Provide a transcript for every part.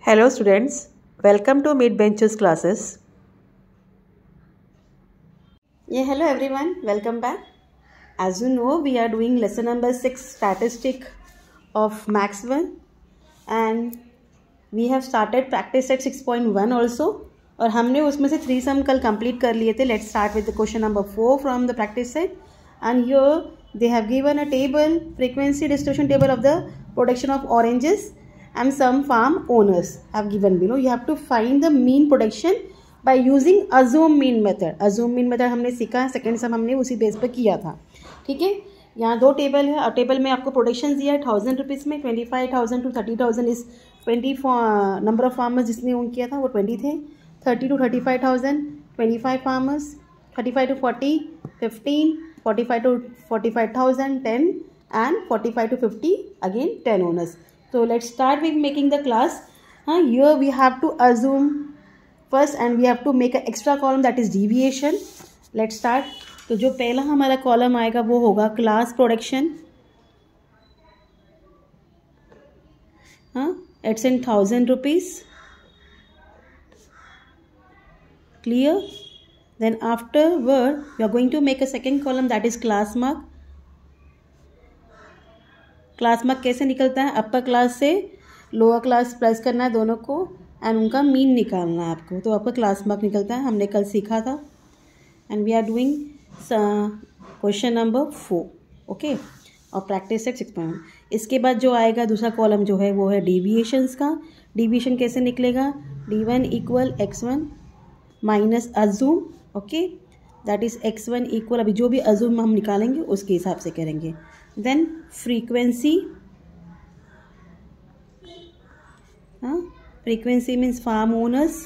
Hello students, welcome to Mid Benches classes. Hello everyone, welcome back. As you know, we are doing lesson number 6 statistic of Max 1 and we have started practice set 6.1 also और हमने उसमें से 3 sum कल complete कर लिए थे. Let's start with the question number 4 from the practice set, and here they have given a table, frequency distribution table of the production of oranges and some farm owners have given below. You have to find the mean production by using assume mean method. Assume mean method हमने सीखा है, second sum हमने उसी base पर किया था. ठीक है, यहाँ दो टेबल है और टेबल में आपको प्रोडक्शन दिया है 1000 रुपीज़ में. 25,000 to 30,000 इस 20 नंबर ऑफ फार्मर्स जिसने ओन किया था वो 20 थे. 30 to 35,000 25 farmers, 35 to 40 15, 45 to 45,000 10 and 45 to 50 again 10 owners. So let's start with making the class. Here we have to assume first and we have to make an extra column, that is deviation. Let's start. तो जो पहला हमारा column आएगा वो होगा class production. It's in 1000 rupees. Clear? Then afterward we are going to make a second column, that is class mark. Class mark कैसे निकलता है? अपर क्लास से लोअर क्लास प्लस करना है दोनों को एंड उनका मीन निकालना है आपको, तो आपका क्लास मार्क निकलता है. हमने कल सीखा था. And we are doing question number 4. Okay, और प्रैक्टिस सेट 6.1. इसके बाद जो आएगा दूसरा कॉलम जो है वो है डेविएशंस का. डेविएशन कैसे निकलेगा? d1 equal x1 minus assume. Okay, that is x1 equal, अभी जो भी अजूम हम निकालेंगे उसके हिसाब से करेंगे. Then frequency, frequency means farm owners.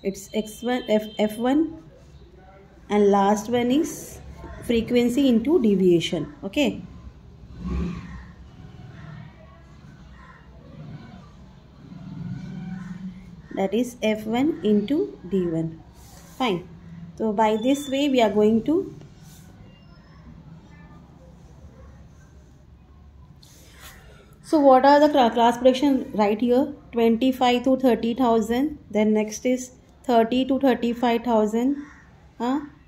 It's x1 f1 and last one is frequency into deviation. Okay, that is f1 into d1. Fine. So by this way we are going to So what are the class production right here? 25 to 30,000. Then next is 30 to 35,000.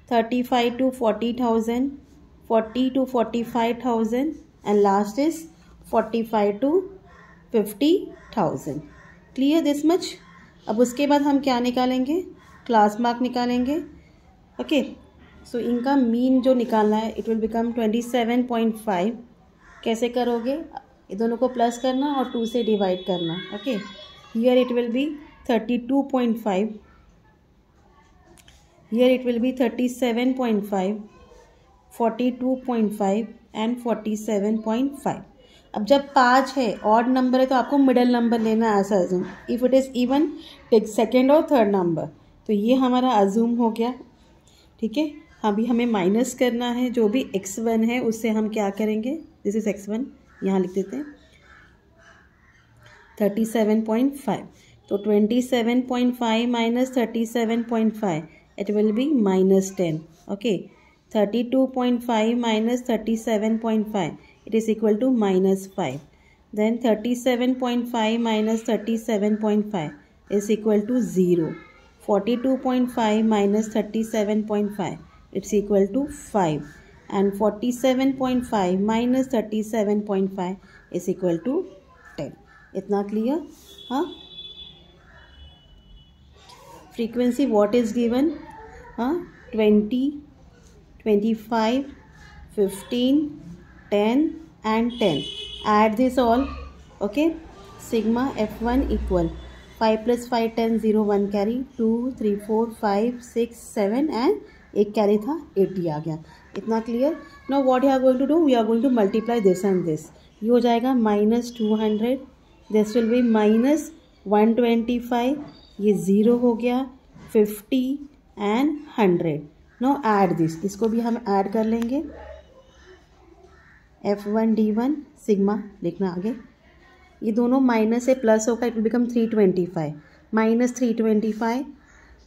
35 to 40,000. 40 to 45,000. And last is 45 to 50,000. Clear this much? अब उसके बाद हम क्या निकालेंगे? Class mark निकालेंगे. Okay, सो इनका mean जो निकालना है इट विल बिकम 27.5. कैसे करोगे? ये दोनों को प्लस करना और 2 से डिवाइड करना. Okay, here it will B 32.5, here it will B 37.5, 42.5 and 47.5. अब जब 5 है ऑड नंबर है तो आपको मिडल नंबर लेना है. ऐसा assume if it is even take second और थर्ड नंबर. तो ये हमारा अजूम हो गया. ठीक है, अभी हमें माइनस करना है जो भी x1 है उससे हम क्या करेंगे? दिस इज x1, यहाँ लिख देते हैं 37.5. तो 27.5 minus 37.5 it will be minus 10. Okay, 32.5 minus 37.5 it is equal to minus 5. Then 37.5 minus 37.5 is equal to 0. 42.5 minus 37.5 it's equal to 5. and 47.5 minus 37.5 is equal to 10. इतना clear? Frequency what is given? 20, 25, 15, 10 and 10. Add this all. Okay, sigma f1 equal 5 plus 5 10 0 1 carry 2 3 4 5 6 7 and एक carry था 80 आ गया. इतना clear? Now what you are going to do? We are going to multiply this and this. ये हो जाएगा minus 200, this will be minus 125. ये 0 हो गया, 50 एंड 100. नाउ ऐड दिस, इसको भी हम ऐड कर लेंगे. f1 d1 सिग्मा लिखना आगे. ये दोनों माइनस से प्लस होगा, it will become 325. Minus 325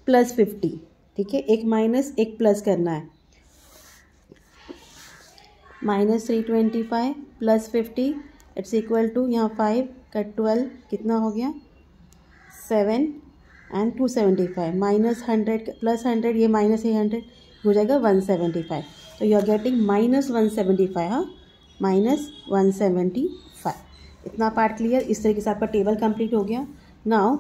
plus 50. ठीक है, एक माइनस एक प्लस करना है. Minus 325 plus 50 it's equal to यहाँ 5 कट 12 कितना हो गया 7 एंड 275 माइनस 100 प्लस 100 ये माइनस 100 हो जाएगा 175. तो यू आर गेटिंग माइनस 175. हाँ माइनस 175. इतना पार्ट क्लियर. इस तरीके से आपका टेबल कंप्लीट हो गया. Now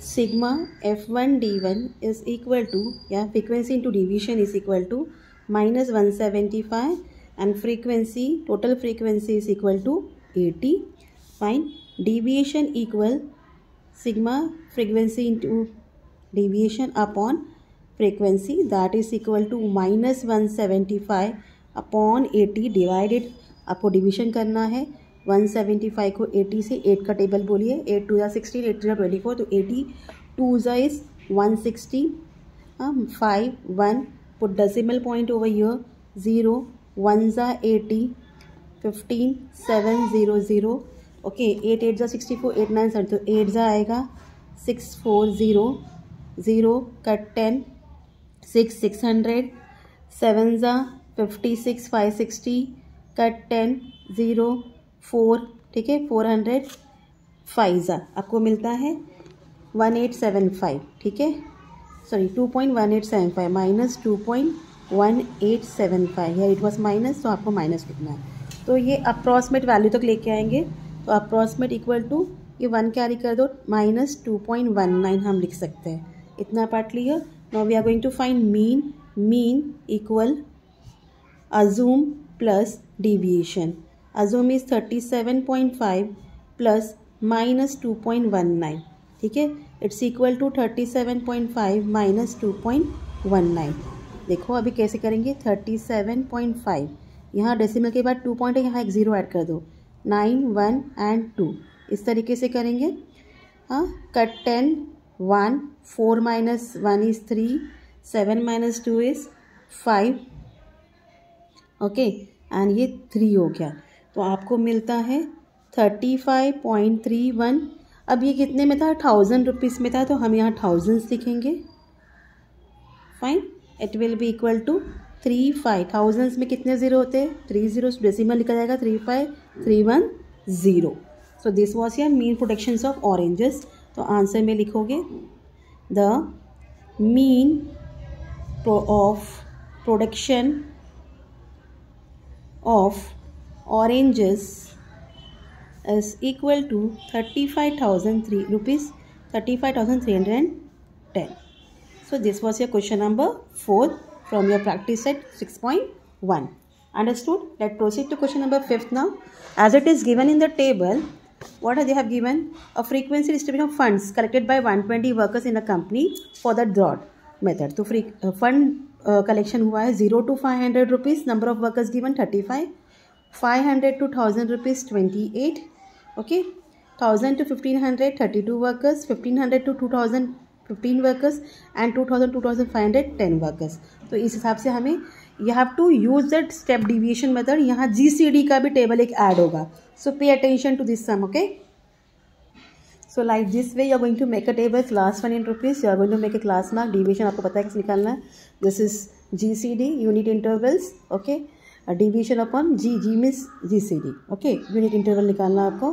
sigma F1 D1 is equal to या frequency into deviation is equal to minus 175 and frequency total frequency is equal to 80. Fine. Deviation equal sigma frequency into deviation upon frequency that is equal to minus 175 upon 80 divided. आपको division करना है 175 को 80 से. 8 का table बोलिए. 8 2 जा 16, 8 3 जा 24. तो 80 2 जा is 160. 5 1 put decimal point over here 0 1 जा 80 15 7 0 0. ओके 8 8 जा 64 8 9 7. तो 8 जा आएगा 6 4 0 0 कट 10 6 600 7 जा 56 560 कट 10 0 4. ठीक है 400 5 जा आपको मिलता है 1875. ठीक है सॉरी 2.1875 माइनस 2.1875. या इट वॉज माइनस तो आपको माइनस लिखना है. तो ये अप्रॉक्सीमेट वैल्यू तक लेके आएंगे. तो अप्रॉक्सीमेट इक्वल टू ये 1 कैरी कर दो माइनस 2.19 हम लिख सकते हैं. इतना part clear. Now we are going to find mean. Mean equal assume plus deviation. Assume is 37.5 plus minus 2.19. ठीक है इट्स इक्वल टू 37.5 माइनस 2.19. देखो अभी कैसे करेंगे. 37.5 यहाँ डेसिमल के बाद 2 पॉइंट है. यहाँ एक 0 ऐड कर दो. 9 1 एंड 2 इस तरीके से करेंगे. हाँ cut 10 1 4 minus 1 is 3 7 minus 2 is 5. Okay and ये 3 हो गया. तो आपको मिलता है 35.31. अब ये कितने में था 1000 रुपीज़ में था. तो हम यहाँ थाउजेंड्स लिखेंगे. Fine. It will be equal to 35. Thousands में कितने ज़ीरो होते हैं 3 ज़ीरो. डेसिमल लिखा जाएगा 35310. So this was your mean productions of oranges. तो आंसर में लिखोगे the mean of production of oranges is equal to 35,310. So this was your question number 4 from your practice set 6.1. Understood? Let's proceed to question number 5 now. As it is given in the table, what they have given? A frequency distribution of funds collected by 120 workers in a company for the drawed method. तो fund collection हुआ है 0 to 500 rupees. Number of workers given 35. 500 to 1000 rupees 28. Okay 1000 to 1500 32 workers. 1500 to 2000 15 workers and 2000 2500 10 workers. तो इस हिसाब से हमें you have to use that step deviation method. यहाँ GCD का भी टेबल एक ऐड होगा. So pay attention to this sum. Okay so like this way you are going to make a table class 1 in rupees. You are going to make a class mark. deviation आपको पता है कैसे निकालना है. this is GCD unit intervals. okay deviation upon G means GCD. okay unit interval निकालना आपको.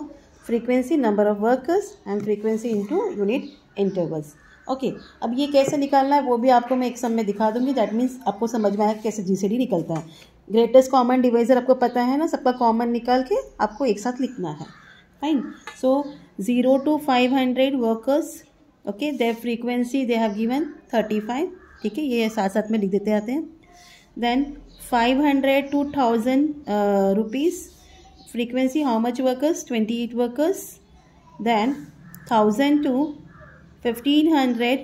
frequency number of workers and frequency into unit intervals. okay अब ये कैसे निकालना है वो भी आपको मैं एक सम में दिखा दूंगी. दैट मीन्स आपको समझ में आएगा कैसे GCD निकलता है. ग्रेटेस्ट कॉमन डिवाइजर आपको पता है ना. सबका कॉमन निकाल के आपको एक साथ लिखना है. Fine. So 0 to 500 workers. okay their frequency they have given 35. ठीक है ये साथ साथ में लिख देते आते हैं. then 500 to 1000 rupees frequency. how much workers 28 workers. then 1000 to 1500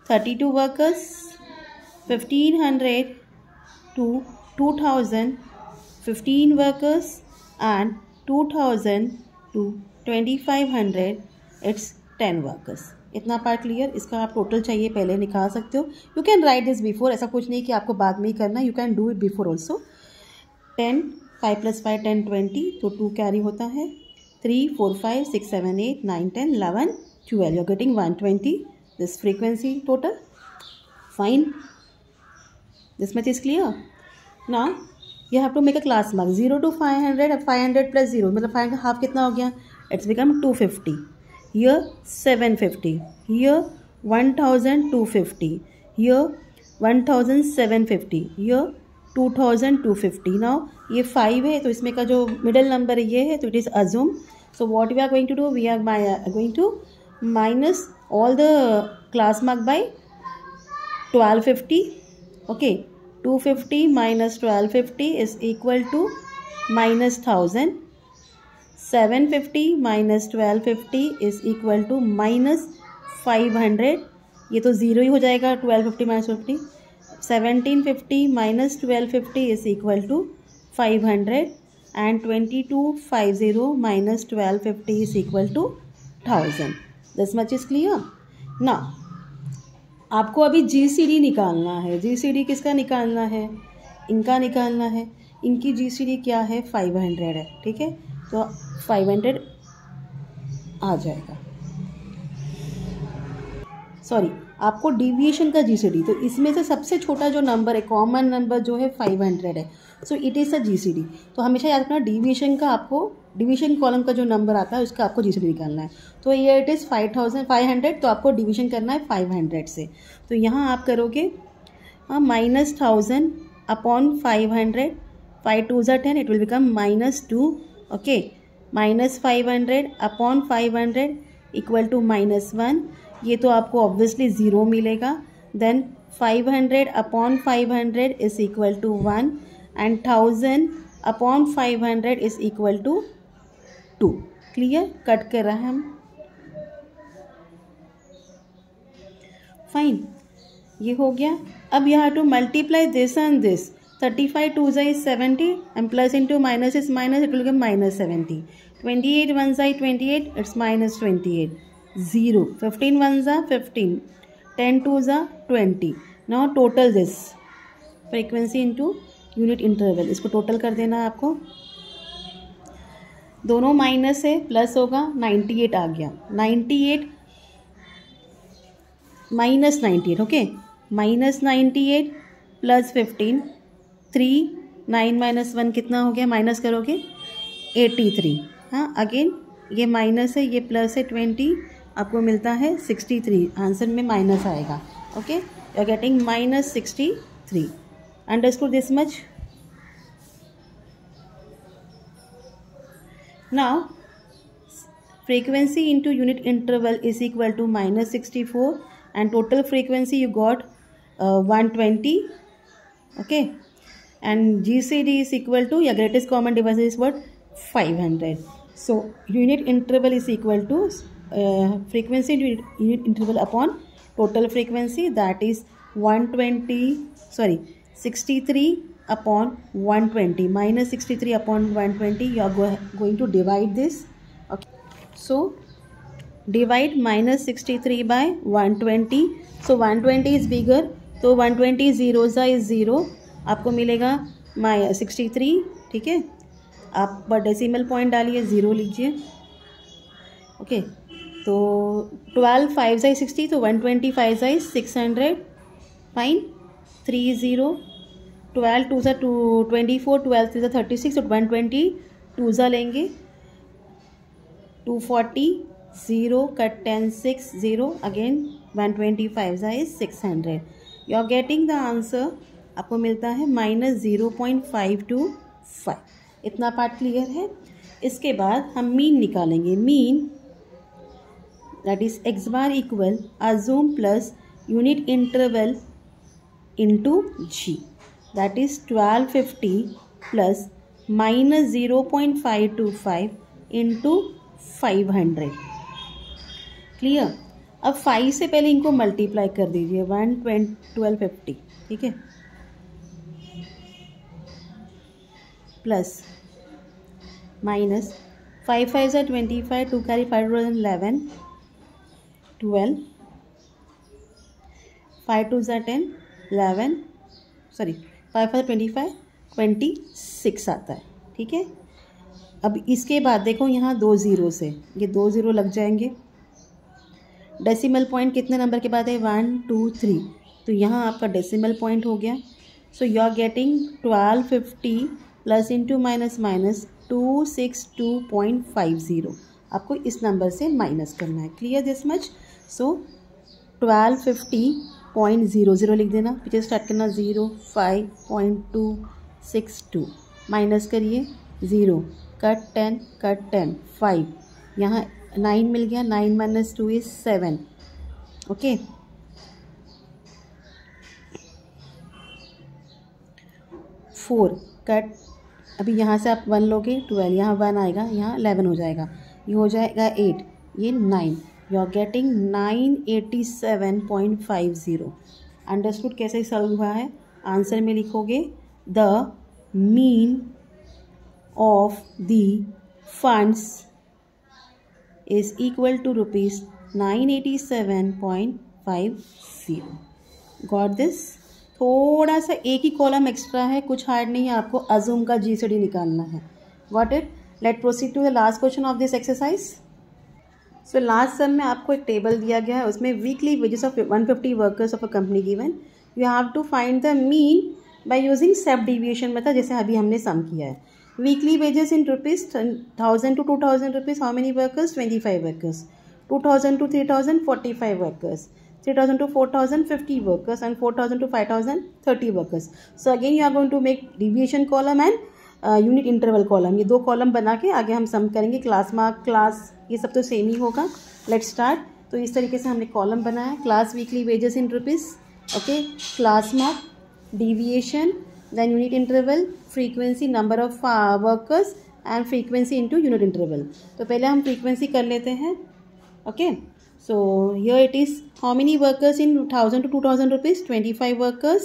32 workers. 1500 to 2000 15 workers and 2000 to 2500 it's 10 workers. इतना पार्ट क्लियर. इसका आप टोटल चाहिए पहले निकाल सकते हो. You can write this before. ऐसा कुछ नहीं कि आपको बाद में ही करना. You can do it before also. 10 5 + 5 10 20. तो 2 कैरी होता है. 3 4 5 6 7 8 9 10 11 12. You are getting 120 this frequency total. Fine. This much is clear. Now you have to make a class mark 0 to 500, 500 plus 0 मतलब 5 का हाफ कितना हो गया, it's become 250. Here 750, here 1250, here 1750, here 2250. Now ये 5 है तो इसमें का जो मिडिल नंबर ये है तो it is assume. So what we are going to do, we are going to minus all the class mark by 1250. Okay, 250 minus 1250 is equal to minus 1000. 750 minus 1250 is equal to minus 500. ये तो zero ही हो जाएगा 1250 minus 50. 1750 minus 1250 is equal to 500 and 2250 minus 1250 is equal to 1000. This much is clear ना. आपको अभी GCD निकालना है. GCD किसका निकालना है, इनका निकालना है. इनकी GCD क्या है, 500 है. ठीक है, तो 500 आ जाएगा. सॉरी, आपको डिविएशन का GCD, तो इसमें से सबसे छोटा जो नंबर है, कॉमन नंबर जो है 500 है. So it is a GCD. तो हमेशा याद रखना डिविएशन का, आपको डिवीजन कॉलम का जो नंबर आता है उसका आपको GCD निकालना है. तो ये इट इज़ 500, तो आपको डिवीजन करना है 500 से. तो यहाँ आप करोगे माइनस 1000 अपॉन 500, 5 2 10, इट विल बिकम -2. Okay, minus 500 upon 500 equal to -1. ये तो आपको ऑब्वियसली ज़ीरो मिलेगा. Then 500 upon 500 is equal to 1 and 1000 upon 500 is equal to 2. Clear, cut कर रहा है हम. फाइन, ये हो गया. अब you have to multiply this and this. 35 2 is 70 and plus into minus is minus, it will become -70. 28 1 is 28, it's -28. 0, 15 1 is 15, 10 2 is 20. Now total this frequency into unit interval, इसको total कर देना है आपको. दोनों माइनस है, प्लस होगा, 98 आ गया. 98 minus 98. Okay, minus 98 plus 15, 3 9 minus 1 कितना हो गया, माइनस करोगे 83. हाँ, अगेन ये माइनस है, ये प्लस है 20, आपको मिलता है 63. आंसर में माइनस आएगा. Okay, you are getting -63. Understood this much? Now frequency into unit interval is equal to -64 and total frequency you got 120. Okay, and GCD is equal to, your greatest common divisor is what, 500. So unit interval is equal to frequency into unit interval upon total frequency, that is 63 upon 120. -63 upon 120, you are going to divide this. Okay, so divide -63 by 120. so 120 is bigger, तो 120 zeros is 0, आपको मिलेगा 63. ठीक है, आप decimal point डालिए, 0 लीजिए. Okay, तो 12 5 is 60, तो 125 is 600. फाइन, 3 0, 12 2 सा 24, 12 3 सा 36, तो 120 2 सा लेंगे, 240, 0 कट 10 6 0, अगेन 125 सा is 600. You are getting the answer. आपको मिलता है -0.525. इतना पार्ट क्लियर है. इसके बाद हम मीन निकालेंगे. Mean that is x bar equal assume plus unit interval into G, that is 1250 plus -0.525 into 500. Clear. अब 5 से पहले इनको मल्टीप्लाई कर दीजिए, 1250. ठीक है, plus minus 5 5 is 25, 2 carry 5 11, 12, 5 2 is 10, 11, sorry 5 5 25, 26 आता है. ठीक है, अब इसके बाद देखो यहाँ 2 0 से ये 2 0 लग जाएंगे. डेसिमल पॉइंट कितने नंबर के बाद है, 1 2 3, तो यहाँ आपका डेसिमल पॉइंट हो गया. So you are getting 1250 plus into minus minus 262.50. आपको इस नंबर से माइनस करना है. Clear this much. सो 1250.00 लिख देना. पीछे स्टार्ट करना 05.262 माइनस करिए 0 कट 10 5. यहाँ 9 मिल गया. 9 माइनस 2 इज 7. ओके. 4 कट. अभी यहाँ से आप 1 लोगे 12, यहाँ 1 आएगा, यहाँ 11 हो जाएगा, ये हो जाएगा 8, ये 9. You are getting 987.50. अंडरस्टूड कैसे सॉल्व हुआ है. आंसर में लिखोगे the mean of the funds is equal to ₹987.50. Got this. थोड़ा सा एक ही कॉलम एक्स्ट्रा है, कुछ हार्ड नहीं है. आपको अजूम का GCD निकालना है. Got it. Let proceed to the last question of this exercise. So last sum में आपको एक टेबल दिया गया है, उसमें weekly wages of 150 workers of a company given. You have to find the mean by using sub deviation method, जैसे अभी हमने सम किया है. Weekly wages in rupees 1000 to 2000 rupees. How many workers? 25 workers. 2000 to 3000 45 workers. 3000 to 4000 50 workers, and 4000 to 5000 30 workers. So again you are going to make deviation column and unit interval column. ये दो column बना के आगे हम सम करेंगे. Class mark, class, ये सब तो सेम ही होगा. Let's start. तो इस तरीके से हमने कॉलम बनाया. Class weekly wages in rupees. Okay. Class mark, deviation, then unit interval, frequency, number of workers and frequency into unit interval. तो पहले हम फ्रीक्वेंसी कर लेते हैं. Okay. So here it is how many workers in 1000 to 2000 rupees? 25 workers.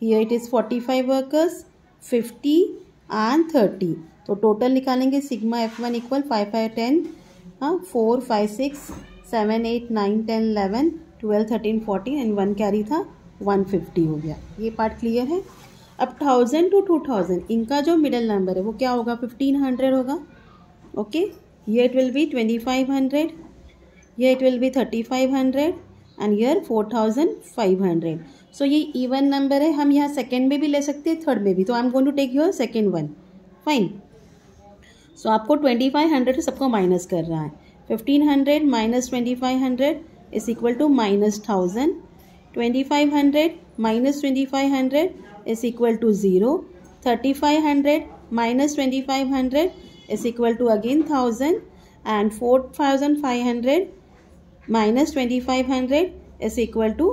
Here it is 45 workers, 50 and 30. तो total निकालेंगे. Sigma F1 equal 5 5 10 4 5 6 7 8 9 10 11 12 13 14 and 1 carry था 150 हो गया. ये पार्ट क्लियर है. अब 1000 to 2000 इनका जो मिडिल नंबर है वो क्या होगा? 1500 होगा. ओके. ये it will B 2500. Here it will be 3500 and here 4500. So ये even number है. हम यहाँ second में भी ले सकते हैं, third में भी. तो I am going to take your second one. Fine. So आपको 2500 से सबको माइनस कर रहा है. 1500 minus 2500 is equal to minus 1000. 2500 minus 2500 is equal to 0. 3500 minus 2500 is equal to again 1000 and 4500 minus 2500 is equal to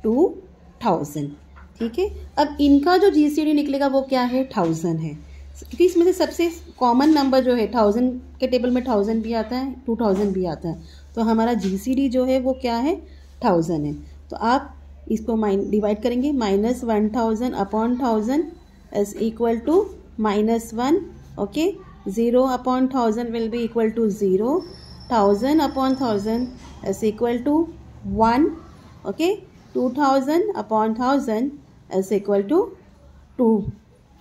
2000. ठीक है. अब इनका जो GCD निकलेगा वो क्या है? 1000 है. क्योंकि इसमें से सबसे कॉमन नंबर जो है 1000 के टेबल में 1000 भी आता है, 2000 भी आता है. तो हमारा GCD जो है वो क्या है? 1000 है. तो आप इसको डिवाइड करेंगे. Minus 1000 upon 1000 is equal to -1. Okay. 0 upon 1000 will be equal to 0. 1000 upon 1000 is equal to 1. Okay. 2000 upon 1000 is equal to 2.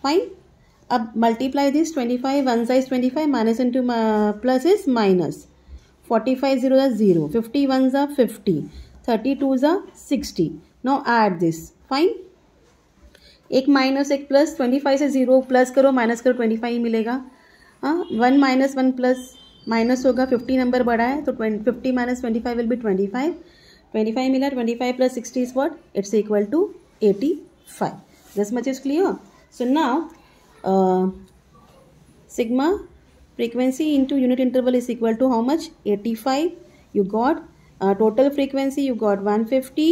Fine. अब multiply this. 25 1 is 25, minus into plus is minus. 45 0 is 0. 50 1 is 50. 32 is 60. Now add this. Fine. एक minus एक plus. 25 से 0 plus करो, minus करो, 25 मिलेगा. 1 minus 1 plus minus होगा. 50 number बड़ा है तो 50 माइनस 25 विल बी 25. 25 मिला. 25 plus 60 is what? It's equal to 85. This much is clear. So now sigma frequency into unit interval is equal to how much? 85. You got total frequency you got 150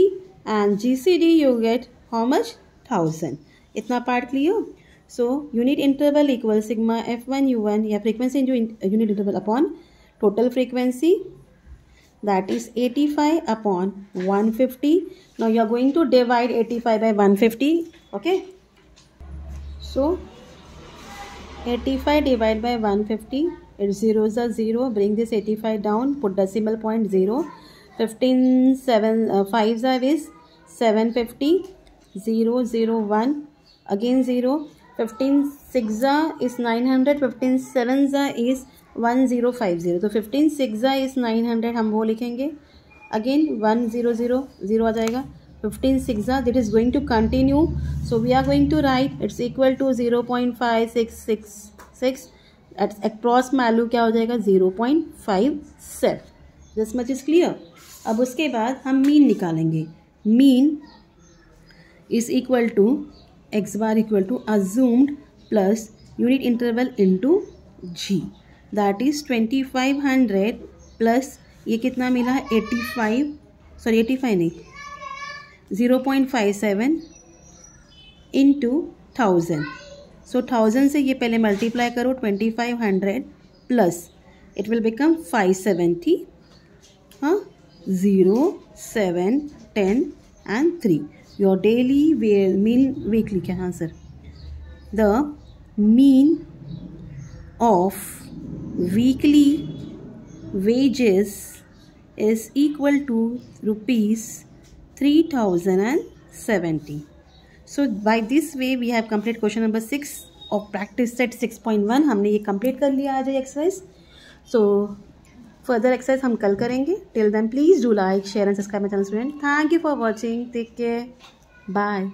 and GCD you get how much? 1000. इतना part clear. So unit interval equals sigma F1 U1, या frequency into unit interval upon total frequency, that is 85 upon 150. Now you are going to divide 85 by 150. Okay. So 85 divided by 150. It's 0 is a 0. Bring this 85 down. Put decimal point 0. 15 7 5 is 750. 0 0 1 again 0. 15 6 is 900. 15 7 is 1050. तो 15 6 is 900 हम वो लिखेंगे. Again 1 0 0 0 आ जाएगा. 15 6 that is going to continue, so we are going to write it's equal to 0.5666 across value क्या हो जाएगा 0.57. This much is clear. अब उसके बाद हम मीन निकालेंगे. Mean is equal to X bar equal to assumed plus unit interval into G, that is 2500 plus ये कितना मिला है 85 नहीं 0.57 इंटू 1000. सो 1000 से ये पहले मल्टीप्लाई करो 2500 प्लस इट विल बिकम 570. हाँ 0 7 10 and 3. Your daily mean weekly क्या हाँ sir. The mean of weekly wages is equal to rupees 3070. So by this way we have completed question number 6 of practice set 6.1. हमने ये complete कर लिया आज exercise. So further exercise हम कल करेंगे. Till then please do like, share and subscribe my channel student. Thank you for watching. Take care. Bye.